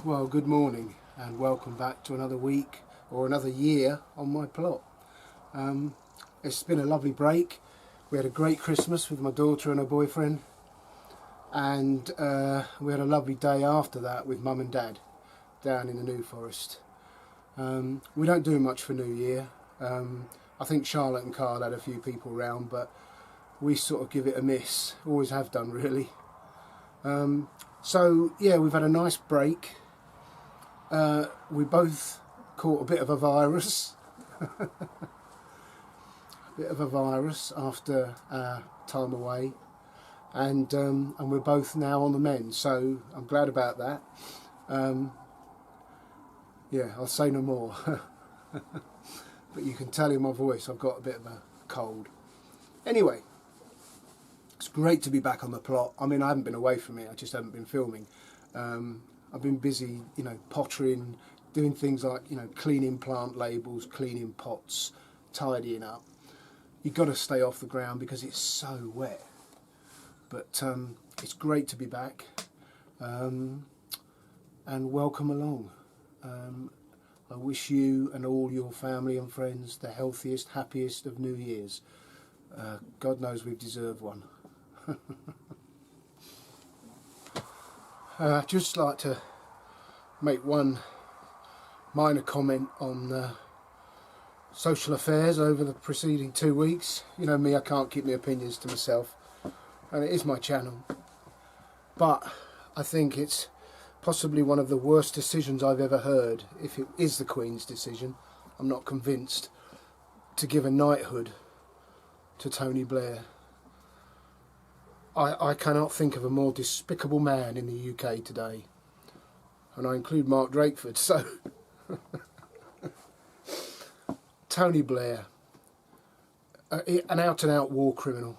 Well, good morning and welcome back to another week or another year on my plot. It's been a lovely break. We had a great Christmas with my daughter and her boyfriend, and we had a lovely day after that with Mum and Dad down in the New Forest. We don't do much for New Year. I think Charlotte and Carl had a few people round, but we sort of give it a miss. Always have done, really. So yeah, we've had a nice break. We both caught a bit of a virus. After our time away, and we're both now on the mend, so I'm glad about that. Yeah, I'll say no more. But you can tell in my voice I've got a bit of a cold. Anyway, it's great to be back on the plot. I mean, I haven't been away from it, I just haven't been filming. I've been busy, pottering, doing things like, cleaning plant labels, cleaning pots, tidying up. You've got to stay off the ground because it's so wet. But it's great to be back, and welcome along. I wish you and all your family and friends the healthiest, happiest of New Years. God knows we've deserved one. I'd just like to make one minor comment on social affairs over the preceding 2 weeks. You know me, I can't keep my opinions to myself, and it is my channel. But I think it's possibly one of the worst decisions I've ever heard, if it is the Queen's decision. I'm not convinced, to give a knighthood to Tony Blair. I cannot think of a more despicable man in the UK today, and I include Mark Drakeford, so Tony Blair, an out-and-out war criminal,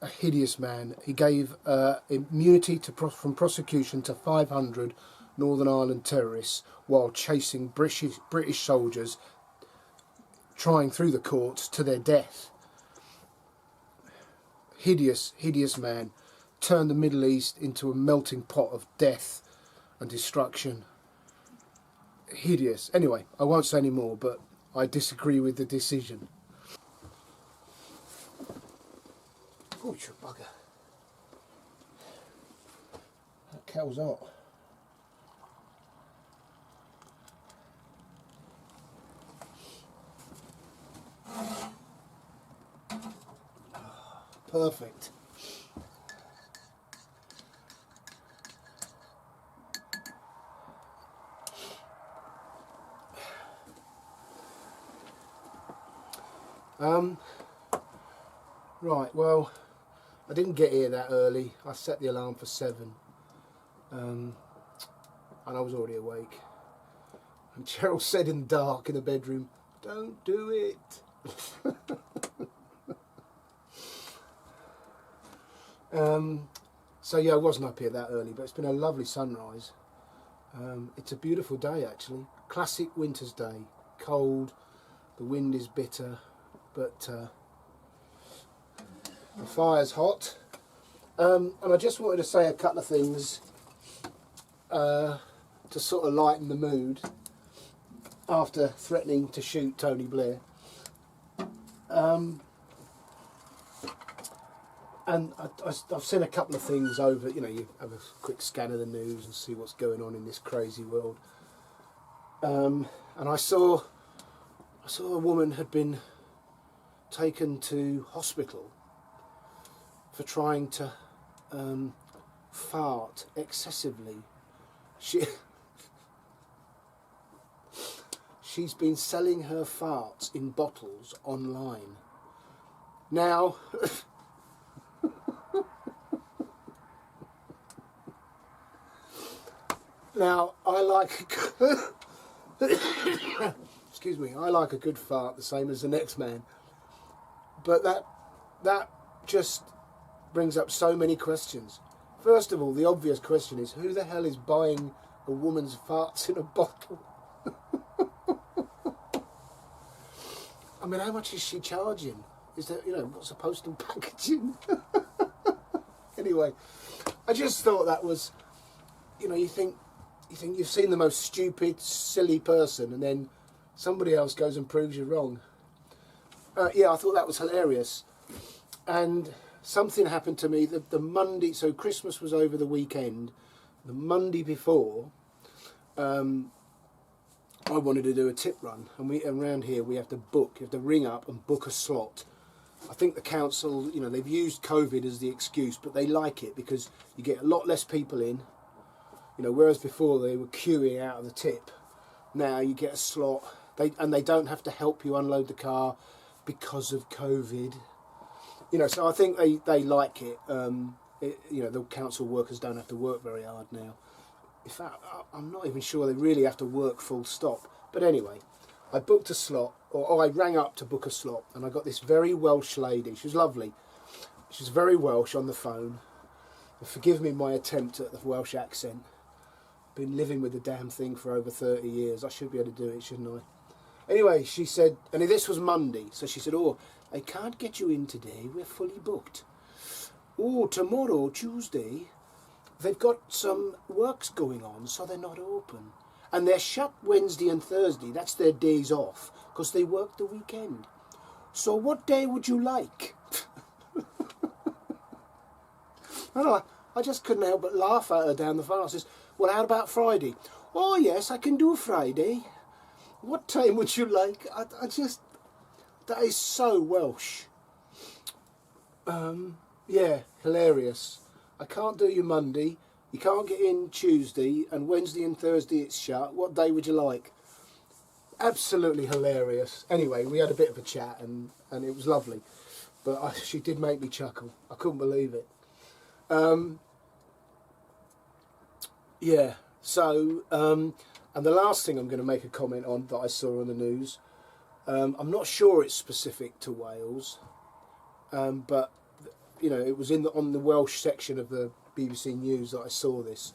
a hideous man. He gave immunity from prosecution to 500 Northern Ireland terrorists while chasing British soldiers, trying through the courts to their death. Hideous, hideous man. Turned the Middle East into a melting pot of death and destruction. Hideous. Anyway, I won't say any more, but I disagree with the decision. Oh, you bugger. That cow's hot. Perfect. Right, well, I didn't get here that early. I set the alarm for 7, and I was already awake. And Cheryl said in the dark in the bedroom, "Don't do it." So yeah, I wasn't up here that early, but it's been a lovely sunrise. It's a beautiful day, actually. Classic winter's day. Cold, the wind is bitter, but the fire's hot. And I just wanted to say a couple of things to sort of lighten the mood after threatening to shoot Tony Blair. And I've seen a couple of things over, you have a quick scan of the news and see what's going on in this crazy world. And I saw a woman had been taken to hospital for trying to fart excessively. She's been selling her farts in bottles online. Now, I like excuse me, I like a good fart the same as the next man, but that just brings up so many questions. First of all, the obvious question is, who the hell is buying a woman's farts in a bottle? I mean, how much is she charging? Is there, what's the postal packaging? Anyway, I just thought that was, you think you think you've seen the most stupid, silly person, and then somebody else goes and proves you wrong. Yeah, I thought that was hilarious. And something happened to me the Monday, so Christmas was over the weekend. The Monday before, I wanted to do a tip run, and around here we have to ring up and book a slot. I think the council, you know, they've used COVID as the excuse, but they like it because you get a lot less people in. You know, whereas before they were queuing out of the tip, now you get a slot. They don't have to help you unload the car because of COVID. You know, so I think they like it. You know, the council workers don't have to work very hard now. In fact, I'm not even sure they really have to work full stop. But anyway, I booked a slot, or I rang up to book a slot, and I got this very Welsh lady. She was lovely. She was very Welsh on the phone. Forgive me my attempt at the Welsh accent. Been living with the damn thing for over 30 years. I should be able to do it, shouldn't I? Anyway, she said, and this was Monday, so she said, oh, I can't get you in today, we're fully booked. Oh, tomorrow, Tuesday, they've got some works going on, so they're not open. And they're shut Wednesday and Thursday, that's their days off, because they work the weekend. So what day would you like? I just couldn't help but laugh at her down the phone. I says, well, how about Friday? Oh, yes, I can do Friday. What time would you like? I just, that is so Welsh. Yeah, hilarious. I can't do you Monday. You can't get in Tuesday, and Wednesday and Thursday it's shut. What day would you like? Absolutely hilarious. Anyway, we had a bit of a chat, and it was lovely. But she did make me chuckle. I couldn't believe it. Yeah, so, and the last thing I'm going to make a comment on that I saw on the news, I'm not sure it's specific to Wales, but, you know, it was on the Welsh section of the BBC News that I saw this,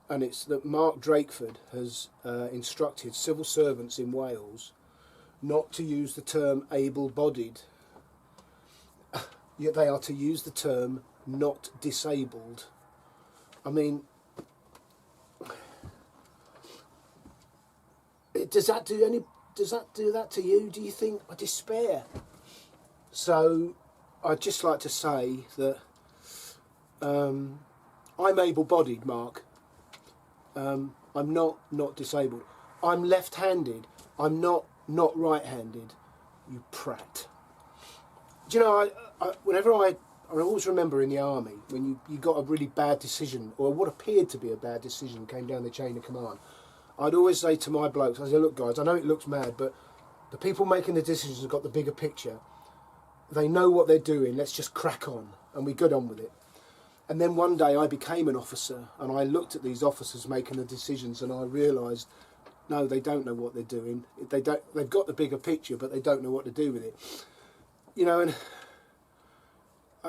and it's that Mark Drakeford has instructed civil servants in Wales not to use the term able-bodied. Yet they are to use the term not disabled. I mean, does that do that to you? Do you think I despair? So I'd just like to say that I'm able-bodied, Mark. I'm not disabled. I'm left-handed. I'm not right-handed. You prat. Do you know, I always remember in the army when you got a really bad decision, or what appeared to be a bad decision, came down the chain of command. I'd always say to my blokes, I say, look guys, I know it looks mad, but the people making the decisions have got the bigger picture. They know what they're doing, let's just crack on. And we got on with it. And then one day I became an officer, and I looked at these officers making the decisions, and I realised, no, they don't know what they're doing. They've got the bigger picture, but they don't know what to do with it. You know, and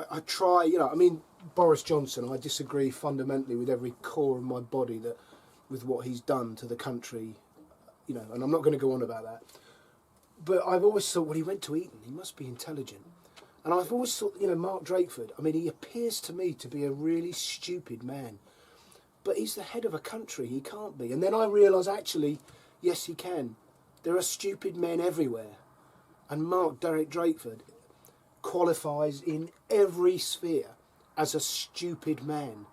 I try, you know, I mean, Boris Johnson, I disagree fundamentally with every core of my body with what he's done to the country, you know, and I'm not going to go on about that. But I've always thought, well, he went to Eton, he must be intelligent. And I've always thought, you know, Mark Drakeford, I mean, he appears to me to be a really stupid man. But he's the head of a country, he can't be. And then I realise, actually, yes, he can. There are stupid men everywhere. And Mark Drakeford qualifies in every sphere as a stupid man.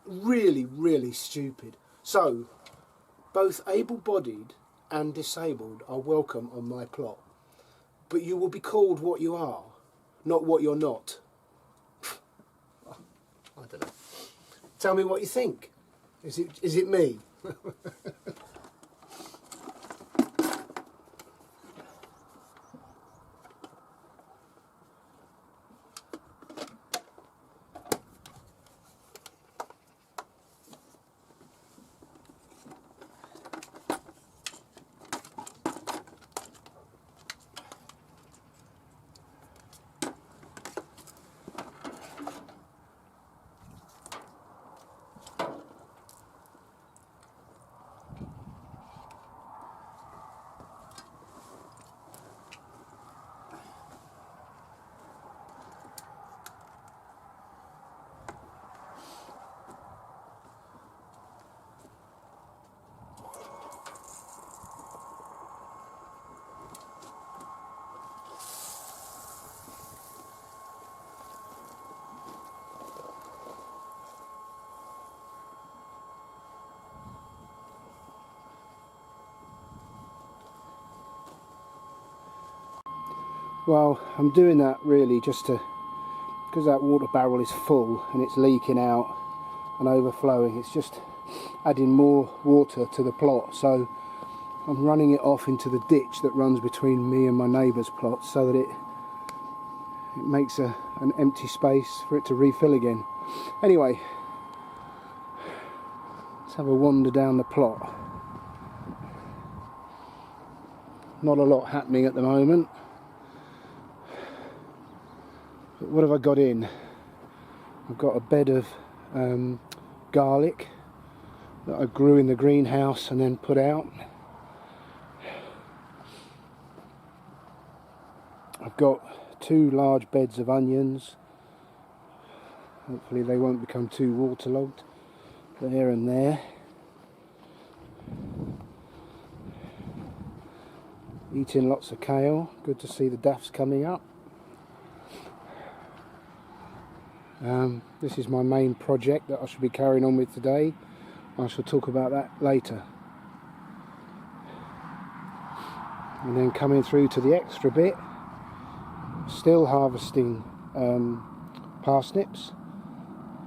Really, really stupid. So, both able-bodied and disabled are welcome on my plot. But you will be called what you are, not what you're not. I don't know. Tell me what you think. Is it me? Well, I'm doing that really just to, because that water barrel is full and it's leaking out and overflowing, it's just adding more water to the plot. So I'm running it off into the ditch that runs between me and my neighbour's plot, so that it makes an empty space for it to refill again. Anyway, let's have a wander down the plot. Not a lot happening at the moment. But what have I got in? I've got a bed of garlic that I grew in the greenhouse and then put out. I've got 2 large beds of onions. Hopefully they won't become too waterlogged. There and there. Eating lots of kale. Good to see the daffs coming up. This is my main project that I should be carrying on with today. I shall talk about that later. And then coming through to the extra bit, still harvesting parsnips.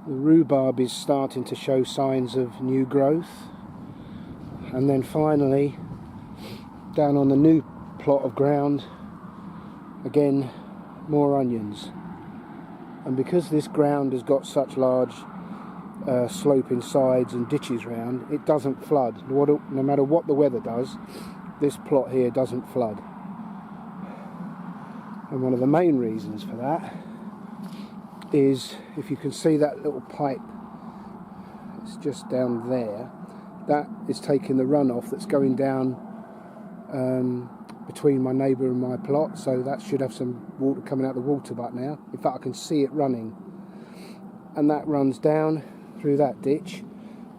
The rhubarb is starting to show signs of new growth. And then finally, down on the new plot of ground, again, more onions. And because this ground has got such large sloping sides and ditches round, it doesn't flood. No matter what the weather does, this plot here doesn't flood. And one of the main reasons for that is, if you can see that little pipe, it's just down there, that is taking the runoff that's going down between my neighbour and my plot, so that should have some water coming out the water butt now. In fact, I can see it running, and that runs down through that ditch,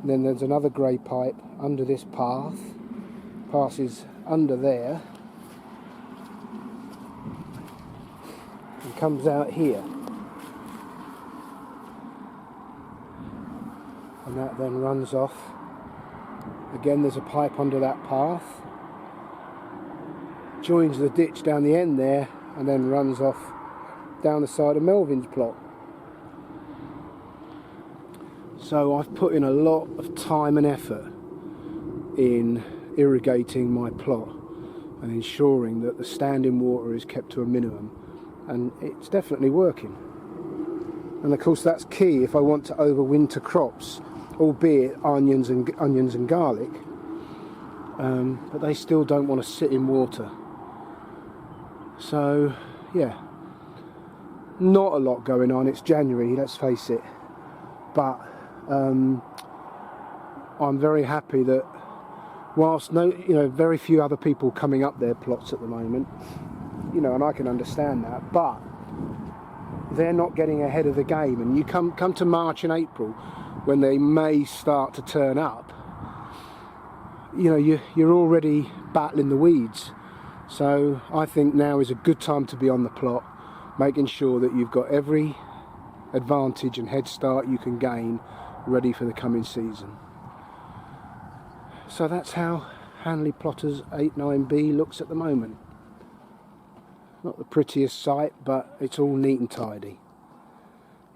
and then there's another grey pipe under this path, passes under there and comes out here, and that then runs off. Again, there's a pipe under that path, joins the ditch down the end there, and then runs off down the side of Melvin's plot. So I've put in a lot of time and effort in irrigating my plot and ensuring that the standing water is kept to a minimum, and it's definitely working. And of course that's key if I want to overwinter crops, albeit onions and garlic, but they still don't want to sit in water. So yeah, not a lot going on. It's January, let's face it, but I'm very happy that whilst very few other people coming up their plots at the moment, and I can understand that, but they're not getting ahead of the game. And you come to March and April, when they may start to turn up, you're already battling the weeds. So I think now is a good time to be on the plot, making sure that you've got every advantage and head start you can gain ready for the coming season. So that's how Hanley Plotters 89B looks at the moment. Not the prettiest sight, but it's all neat and tidy.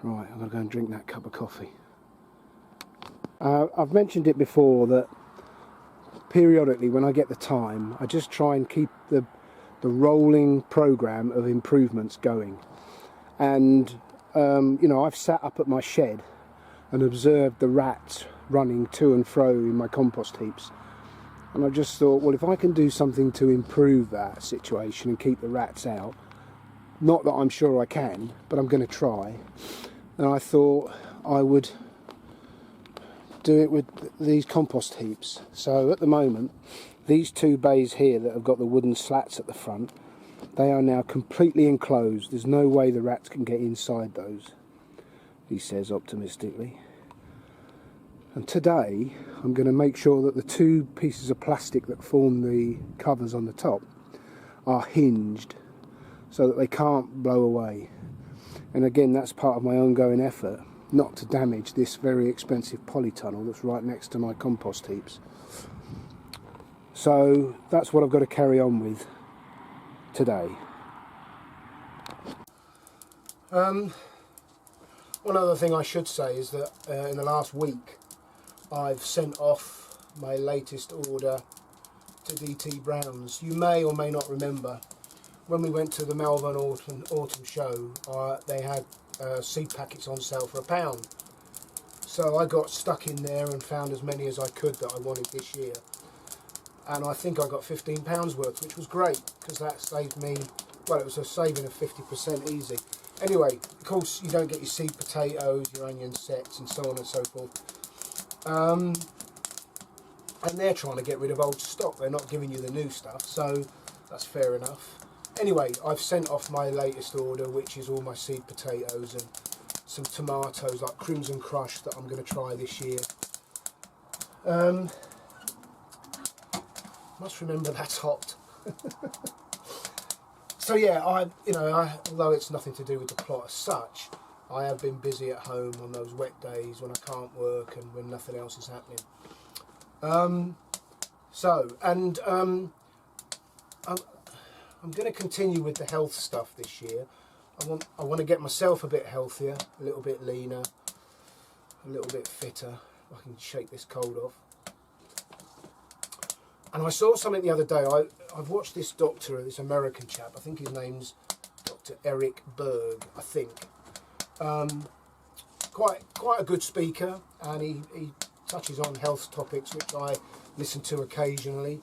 Right, I'm going to go and drink that cup of coffee. I've mentioned it before that periodically, when I get the time, I just try and keep the rolling program of improvements going. And I've sat up at my shed and observed the rats running to and fro in my compost heaps, and I just thought, well, if I can do something to improve that situation and keep the rats out, not that I'm sure I can, but I'm going to try, and I thought I would do it with these compost heaps. So at the moment, these 2 bays here that have got the wooden slats at the front, they are now completely enclosed. There's no way the rats can get inside those, he says optimistically. And today I'm going to make sure that the 2 pieces of plastic that form the covers on the top are hinged so that they can't blow away. And again, that's part of my ongoing effort not to damage this very expensive polytunnel that's right next to my compost heaps. So that's what I've got to carry on with today. One other thing I should say is that in the last week I've sent off my latest order to DT Brown's. You may or may not remember when we went to the Melbourne Autumn Show, they had seed packets on sale for £1. So I got stuck in there and found as many as I could that I wanted this year. And I think I got £15 worth, which was great because that saved me, well, it was a saving of 50% easy. Anyway, of course, you don't get your seed potatoes, your onion sets, and so on and so forth. And they're trying to get rid of old stock. They're not giving you the new stuff, so that's fair enough. Anyway, I've sent off my latest order, which is all my seed potatoes and some tomatoes, like Crimson Crush, that I'm going to try this year. Must remember that's hot. So yeah, although it's nothing to do with the plot as such, I have been busy at home on those wet days when I can't work and when nothing else is happening. I'm going to continue with the health stuff this year. I want to get myself a bit healthier, a little bit leaner, a little bit fitter. I can shake this cold off. And I saw something the other day. I've watched this doctor, this American chap. I think his name's Dr. Eric Berg, I think. Quite a good speaker, and he touches on health topics, which I listen to occasionally.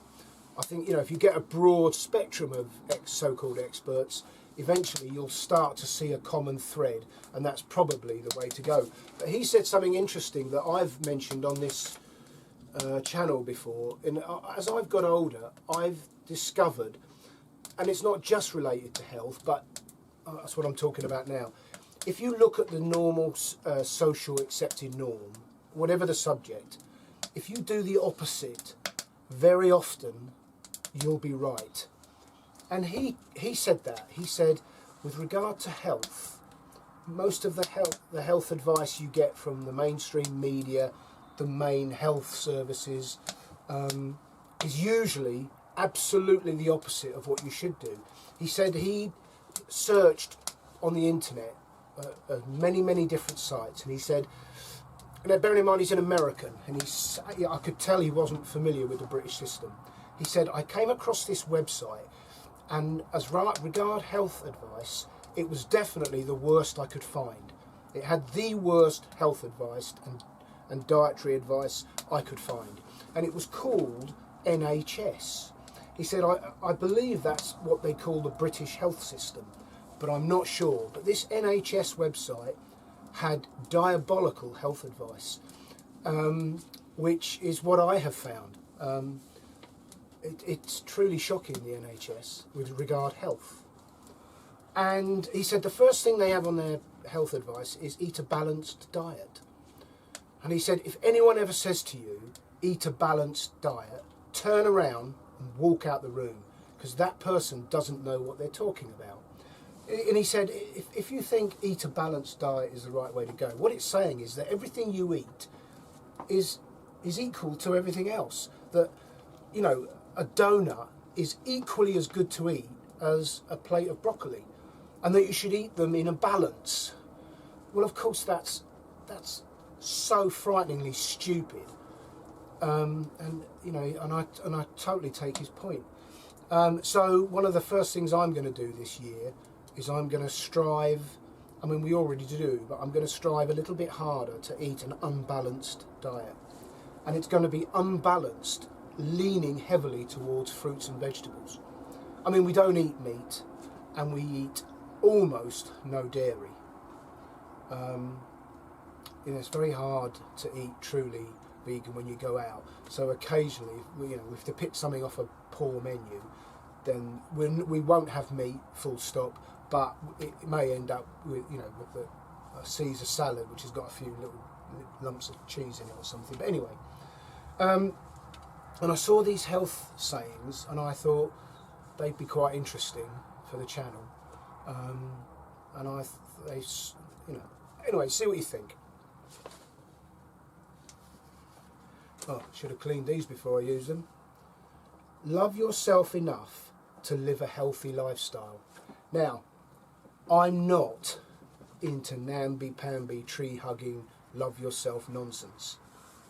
I think, if you get a broad spectrum of so-called experts, eventually you'll start to see a common thread, and that's probably the way to go. But he said something interesting that I've mentioned on this channel before. As I've got older, I've discovered, and it's not just related to health, but that's what I'm talking about now. If you look at the normal social accepted norm, whatever the subject, if you do the opposite, very often you'll be right. And he said that. He said, with regard to health, most of the health advice you get from the mainstream media, the main health services, is usually absolutely the opposite of what you should do. He said he searched on the internet many different sites, and he said, now bearing in mind he's an American, and I could tell he wasn't familiar with the British system. He said, I came across this website, and as regard health advice, it was definitely the worst I could find. It had the worst health advice and dietary advice I could find, and it was called NHS. He said, I believe that's what they call the British health system, but I'm not sure. But this NHS website had diabolical health advice, which is what I have found. It's truly shocking, the NHS, with regard health. And he said the first thing they have on their health advice is eat a balanced diet. And he said, if anyone ever says to you, eat a balanced diet, turn around and walk out the room, because that person doesn't know what they're talking about. And he said, if you think eat a balanced diet is the right way to go, what it's saying is that everything you eat is equal to everything else. That, a donut is equally as good to eat as a plate of broccoli, and that you should eat them in a balance. Well, of course, that's so frighteningly stupid, and I totally take his point. So one of the first things I'm going to do this year is I'm going to strive, I mean we already do, but I'm going to strive a little bit harder to eat an unbalanced diet. And it's going to be unbalanced, leaning heavily towards fruits and vegetables. I mean, we don't eat meat, and we eat almost no dairy. It's very hard to eat truly vegan when you go out. So occasionally, if to pick something off a poor menu, then we won't have meat, full stop. But it may end up with a Caesar salad, which has got a few little lumps of cheese in it or something. But anyway, and I saw these health sayings, and I thought they'd be quite interesting for the channel. Anyway, see what you think. Oh, should have cleaned these before I use them. Love yourself enough to live a healthy lifestyle. Now, I'm not into namby-pamby, tree-hugging, love-yourself nonsense.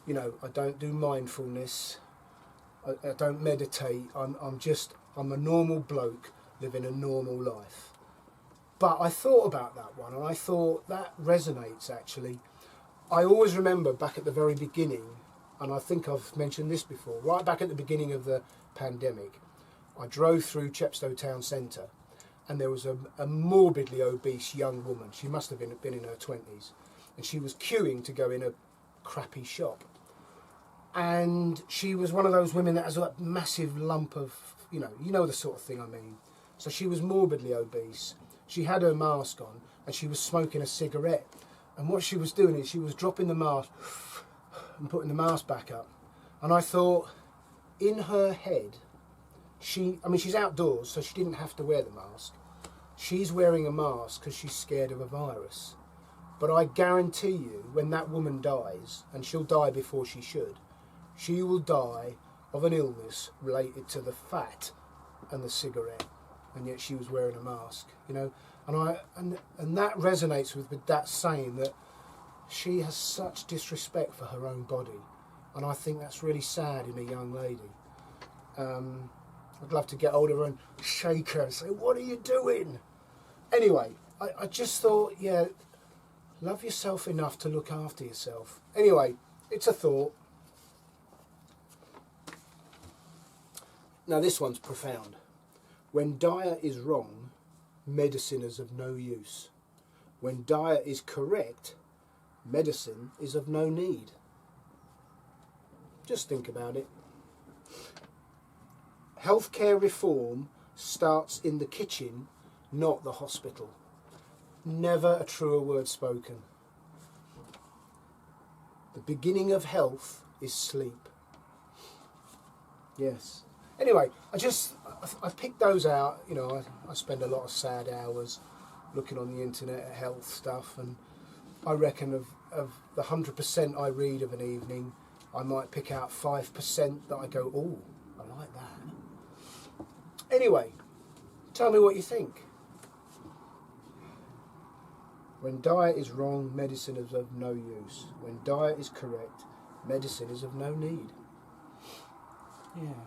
You know, I don't do mindfulness. I don't meditate. I'm a normal bloke living a normal life. But I thought about that one, and I thought that resonates actually. I always remember back at the very beginning, and I think I've mentioned this before, right back at the beginning of the pandemic, I drove through Chepstow Town Centre, and there was a morbidly obese young woman. She must have been in her 20s, and she was queuing to go in a crappy shop. And she was one of those women that has a massive lump of, you know the sort of thing I mean. So she was morbidly obese. She had her mask on, and she was smoking a cigarette. And what she was doing is she was dropping the mask and putting the mask back up. And I thought, in her head, she's outdoors, so she didn't have to wear the mask. She's wearing a mask because she's scared of a virus. But I guarantee you, when that woman dies, and she'll die before she should, she will die of an illness related to the fat and the cigarette. And yet she was wearing a mask, you know. And that resonates with that saying that she has such disrespect for her own body. And I think that's really sad in a young lady. I'd love to get hold of her and shake her and say, "What are you doing?" Anyway, I just thought, yeah, love yourself enough to look after yourself. Anyway, it's a thought. Now this one's profound. When diet is wrong, medicine is of no use. When diet is correct, medicine is of no need. Just think about it. Healthcare reform starts in the kitchen, not the hospital. Never a truer word spoken. The beginning of health is sleep. Yes. Anyway, I picked those out. You know, I spend a lot of sad hours looking on the internet at health stuff, and I reckon of the 100% I read of an evening, I might pick out 5% that I go, "Oh, I like that." Anyway, tell me what you think. When diet is wrong, medicine is of no use. When diet is correct, medicine is of no need. Yeah.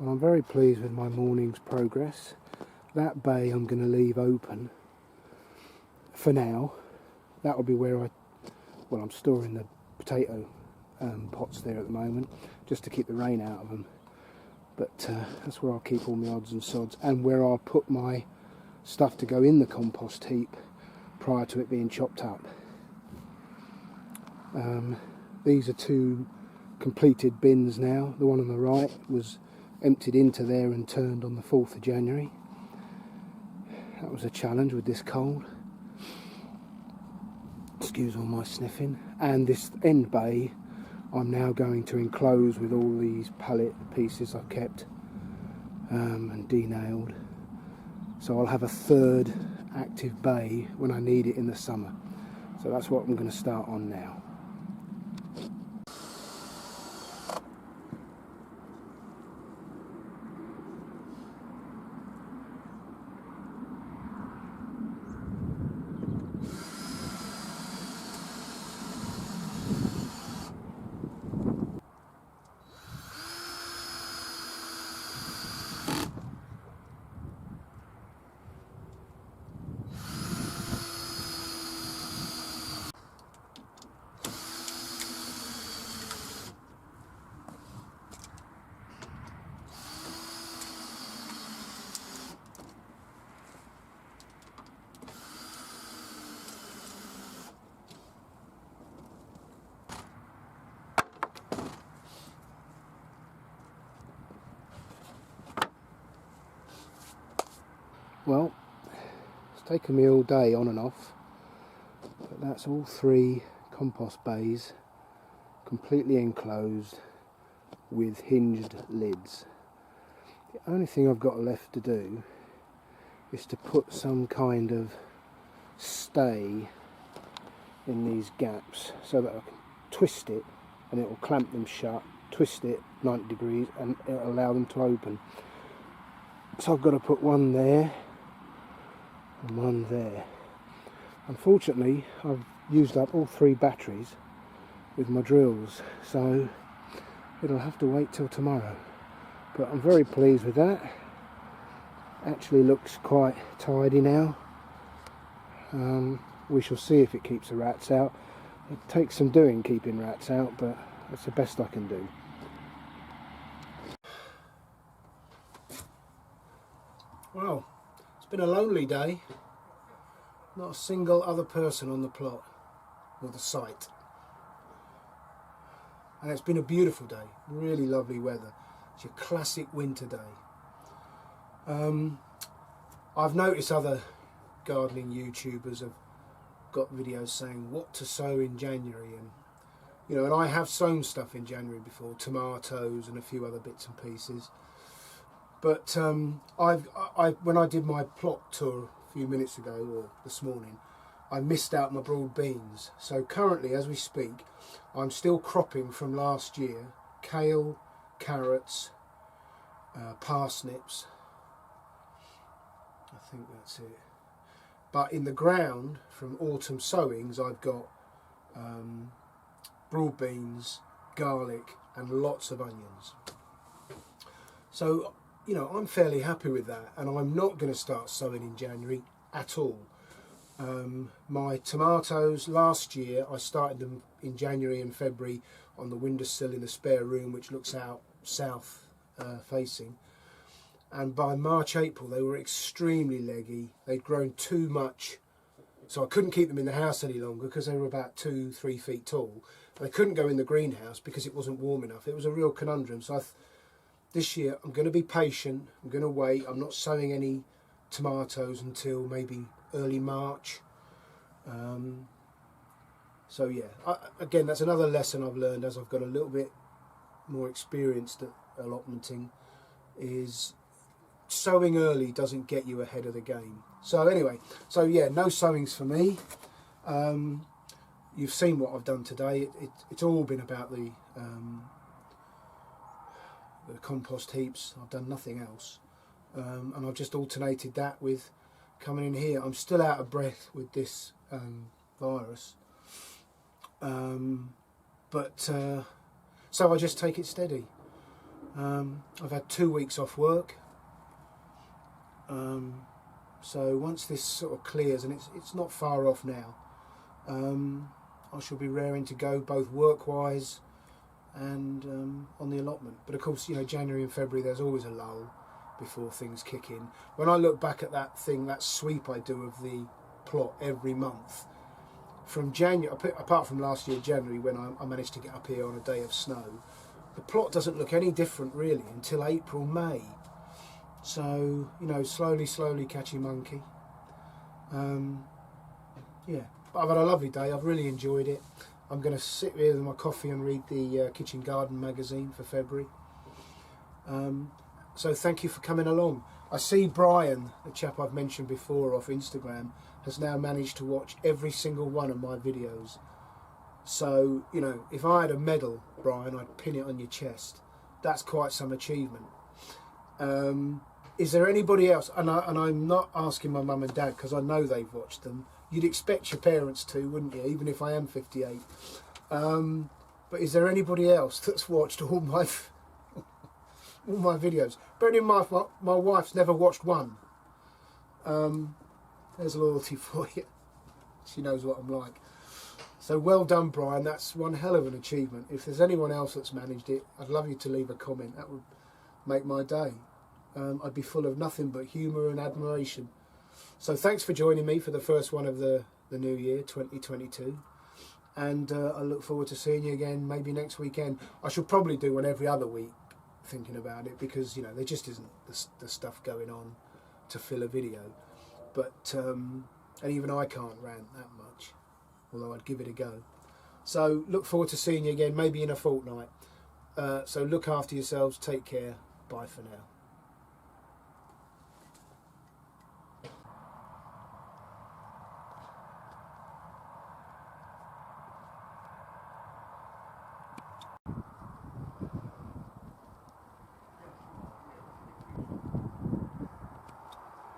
Well, I'm very pleased with my morning's progress. That bay I'm going to leave open for now. That'll be where I'm storing the potato pots there at the moment, just to keep the rain out of them. But that's where I'll keep all my odds and sods, and where I'll put my stuff to go in the compost heap prior to it being chopped up. These are two completed bins now. The one on the right was emptied into there and turned on the 4th of January. That was a challenge with this cold. Excuse all my sniffing. And this end bay I'm now going to enclose with all these pallet pieces I've kept and denailed. So I'll have a 3rd active bay when I need it in the summer. So that's what I'm going to start on now. Well, it's taken me all day on and off, but that's all 3 compost bays completely enclosed with hinged lids. The only thing I've got left to do is to put some kind of stay in these gaps so that I can twist it and it will clamp them shut, twist it 90 degrees and it will allow them to open. So I've got to put one there and one there. Unfortunately, I've used up all 3 batteries with my drills, so it'll have to wait till tomorrow. But I'm very pleased with that. Actually looks quite tidy now. We shall see if it keeps the rats out. It takes some doing keeping rats out, but that's the best I can do. Well, it's been a lonely day. Not a single other person on the plot or the site. And it's been a beautiful day, really lovely weather. It's your classic winter day. I've noticed other gardening YouTubers have got videos saying what to sow in January, and you know, and I have sown stuff in January before, tomatoes and a few other bits and pieces. But when I did my plot tour a few minutes ago, or this morning, I missed out my broad beans. So currently, as we speak, I'm still cropping from last year: kale, carrots, parsnips. I think that's it. But in the ground, from autumn sowings, I've got broad beans, garlic, and lots of onions. So, you know, I'm fairly happy with that, and I'm not going to start sowing in January at all. My tomatoes, last year I started them in January and February on the windowsill in the spare room, which looks out south facing, and by March, April they were extremely leggy. They'd grown too much, so I couldn't keep them in the house any longer because they were about 2-3 feet tall. They couldn't go in the greenhouse because it wasn't warm enough. It was a real conundrum. So this year I'm going to be patient, I'm going to wait. I'm not sowing any tomatoes until maybe early March. So yeah, again, that's another lesson I've learned as I've got a little bit more experienced at allotmenting, is sowing early doesn't get you ahead of the game. So anyway, so yeah, no sowings for me. You've seen what I've done today. It's all been about the compost heaps. I've done nothing else, and I've just alternated that with coming in here. I'm still out of breath with this virus, so I just take it steady. I've had 2 weeks off work, so once this sort of clears, and it's not far off now, I shall be raring to go, both work-wise and on the allotment. But of course, you know, January and February there's always a lull before things kick in. When I look back at that sweep I do of the plot every month, from January, apart from last year January when I managed to get up here on a day of snow, the plot doesn't look any different really until April, May. So, you know, slowly catching monkey. Yeah, but I've had a lovely day. I've really enjoyed it. I'm going to sit here with my coffee and read the Kitchen Garden magazine for February. So thank you for coming along. I see Brian, the chap I've mentioned before off Instagram, has now managed to watch every single one of my videos. So, you know, if I had a medal, Brian, I'd pin it on your chest. That's quite some achievement. Is there anybody else? And I'm not asking my mum and dad because I know they've watched them. You'd expect your parents to, wouldn't you? Even if I am 58. But is there anybody else that's watched all my videos? Bearing in mind, my wife's never watched one. There's loyalty for you. She knows what I'm like. So well done, Brian. That's one hell of an achievement. If there's anyone else that's managed it, I'd love you to leave a comment. That would make my day. I'd be full of nothing but humour and admiration. So thanks for joining me for the first one of the new year, 2022. And I look forward to seeing you again maybe next weekend. I should probably do one every other week, thinking about it, because, you know, there just isn't the stuff going on to fill a video. But, and even I can't rant that much, although I'd give it a go. So look forward to seeing you again, maybe in a fortnight. So look after yourselves, take care, bye for now.